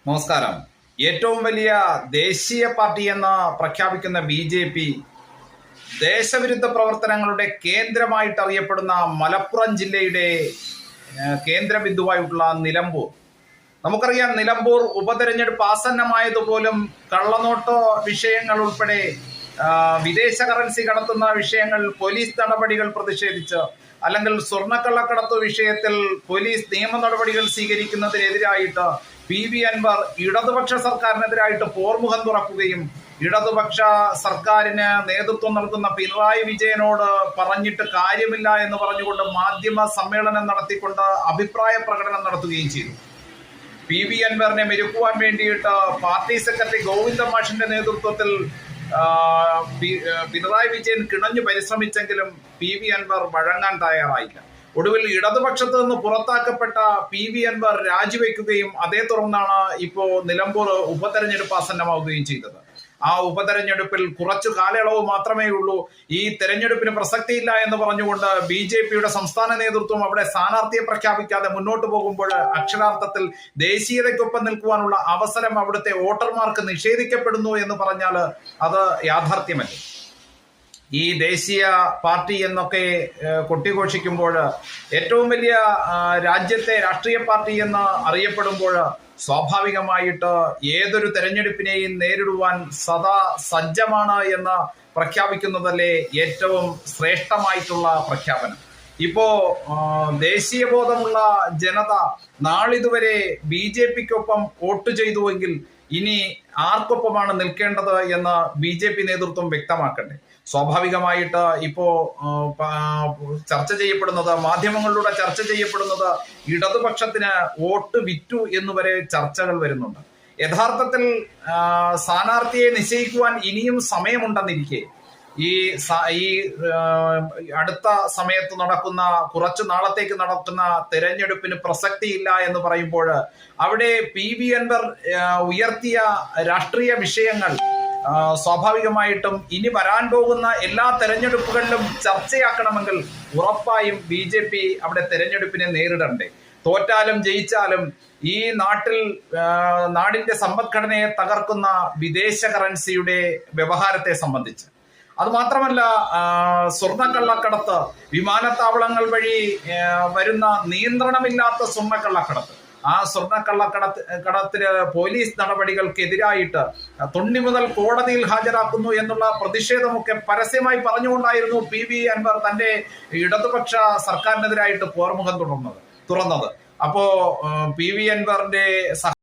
നമസ്കാരം. ഏറ്റവും വലിയ ദേശീയ പാർട്ടി എന്ന് പ്രഖ്യാപിക്കുന്ന BJP ദേശവിരുദ്ധ പ്രവർത്തനങ്ങളുടെ കേന്ദ്രമായിട്ട് അറിയപ്പെടുന്ന മലപ്പുറം ജില്ലയുടെ കേന്ദ്ര ബിന്ദുവായിട്ടുള്ള നിലമ്പൂർ. നമുക്കറിയാം, നിലമ്പൂർ ഉപതെരഞ്ഞെടുപ്പ് ആസന്നമായതുപോലും കള്ളനോട്ട് വിഷയങ്ങൾ ഉൾപ്പെടെ വിദേശ കറൻസി കടത്തുന്ന വിഷയങ്ങൾ, പോലീസ് നടപടികൾ പ്രതിഷേധിച്ച്, അല്ലെങ്കിൽ സ്വർണ്ണക്കള്ളക്കടത്ത് വിഷയത്തിൽ പോലീസ് നിയമ നടപടികൾ സ്വീകരിക്കുന്നതിനെതിരായിട്ട് PV അൻവർ ഇടതുപക്ഷ സർക്കാരിനെതിരായിട്ട് പോർമുഖം തുറക്കുകയും ഇടതുപക്ഷ സർക്കാരിന് നേതൃത്വം നൽകുന്ന പിണറായി വിജയനോട് പറഞ്ഞിട്ട് കാര്യമില്ല എന്ന് പറഞ്ഞുകൊണ്ട് മാധ്യമ സമ്മേളനം നടത്തിക്കൊണ്ട് അഭിപ്രായ പ്രകടനം നടത്തുകയും ചെയ്തു. PV അൻവറിനെ മെരുക്കുവാൻ വേണ്ടിയിട്ട് പാർട്ടി സെക്രട്ടറി ഗോവിന്ദ മാഷിന്റെ നേതൃത്വത്തിൽ പിണറായി വിജയൻ കിണഞ്ഞു പരിശ്രമിച്ചെങ്കിലും PV അൻവർ വഴങ്ങാൻ തയ്യാറായില്ല. ഒടുവിൽ ഇടതുപക്ഷത്ത് നിന്ന് പുറത്താക്കപ്പെട്ട PV അൻവർ രാജിവെക്കുകയും അതേ തുടർന്നാണ് ഇപ്പോൾ നിലമ്പൂർ ഉപതെരഞ്ഞെടുപ്പ് ആസന്നമാവുകയും ചെയ്തത്. ആ ഉപതെരഞ്ഞെടുപ്പിൽ കുറച്ചു കാലയളവ് മാത്രമേ ഉള്ളൂ. ഈ തെരഞ്ഞെടുപ്പിന് പ്രസക്തിയില്ല എന്ന് പറഞ്ഞുകൊണ്ട് BJPയുടെ സംസ്ഥാന നേതൃത്വം അവിടെ സ്ഥാനാർത്ഥിയെ പ്രഖ്യാപിക്കാതെ മുന്നോട്ട് പോകുമ്പോൾ അക്ഷരാർത്ഥത്തിൽ ദേശീയതയ്ക്കൊപ്പം നിൽക്കുവാനുള്ള അവസരം അവിടുത്തെ വോട്ടർമാർക്ക് നിഷേധിക്കപ്പെടുന്നു എന്ന് പറഞ്ഞാൽ അത് യാഥാർത്ഥ്യമല്ല. ഈ ദേശീയ പാർട്ടി എന്നൊക്കെ കൊട്ടിഘോഷിക്കുമ്പോൾ ഏറ്റവും വലിയ രാജ്യത്തെ രാഷ്ട്രീയ പാർട്ടി എന്ന് അറിയപ്പെടുമ്പോൾ സ്വാഭാവികമായിട്ട് ഏതൊരു തെരഞ്ഞെടുപ്പിനെയും നേരിടുവാൻ സദാ സജ്ജമാണ് എന്ന് പ്രഖ്യാപിക്കുന്നതല്ലേ ഏറ്റവും ശ്രേഷ്ഠമായിട്ടുള്ള പ്രഖ്യാപനം. ഇപ്പോ ദേശീയബോധമുള്ള ജനത നാളിതുവരെ BJPക്കൊപ്പം വോട്ട് ചെയ്തുവെങ്കിൽ ഇനി ആർക്കൊപ്പമാണ് നിൽക്കേണ്ടത് എന്ന് BJP നേതൃത്വം വ്യക്തമാക്കണ്ടേ. സ്വാഭാവികമായിട്ട് ഇപ്പോ ചർച്ച ചെയ്യപ്പെടുന്നത്, മാധ്യമങ്ങളിലൂടെ ചർച്ച ചെയ്യപ്പെടുന്നത് ഇടതുപക്ഷത്തിന് വോട്ട് വിറ്റു എന്നുവരെ ചർച്ചകൾ വരുന്നുണ്ട്. യഥാർത്ഥത്തിൽ സ്ഥാനാർത്ഥിയെ നിശ്ചയിക്കുവാൻ ഇനിയും സമയമുണ്ടെന്നിരിക്കെ ഈ അടുത്ത സമയത്ത് നടക്കുന്ന, കുറച്ചു നാളത്തേക്ക് നടക്കുന്ന തെരഞ്ഞെടുപ്പിന് പ്രസക്തിയില്ല എന്ന് പറയുമ്പോൾ അവിടെ PV അൻവർ ഉയർത്തിയ രാഷ്ട്രീയ വിഷയങ്ങൾ സ്വാഭാവികമായിട്ടും ഇനി വരാൻ പോകുന്ന എല്ലാ തെരഞ്ഞെടുപ്പുകളിലും ചർച്ചയാക്കണമെങ്കിൽ ഉറപ്പായും BJP അവിടെ തെരഞ്ഞെടുപ്പിനെ നേരിടണ്ടേ. തോറ്റാലും ജയിച്ചാലും ഈ നാടിന്റെ സമ്പദ്ഘടനയെ തകർക്കുന്ന വിദേശ കറൻസിയുടെ വ്യവഹാരത്തെ സംബന്ധിച്ച്, അത് മാത്രമല്ല സ്വർണ്ണക്കള്ളക്കടത്ത്, വിമാനത്താവളങ്ങൾ വഴി വരുന്ന നിയന്ത്രണമില്ലാത്ത സ്വർണ്ണക്കള്ളക്കടത്ത്, ആ സ്വർണ്ണക്കള്ളക്കടത്തിന് പോലീസ് നടപടികൾക്കെതിരായിട്ട് തൊണ്ണി മുതൽ കോടതിയിൽ ഹാജരാക്കുന്നു എന്നുള്ള പ്രതിഷേധമൊക്കെ പരസ്യമായി പറഞ്ഞുകൊണ്ടായിരുന്നു PV അൻവർ തന്റെ ഇടതുപക്ഷ സർക്കാരിനെതിരായിട്ട് പോർമുഖം തുറന്നത്. അപ്പോ PV അൻവറിന്റെ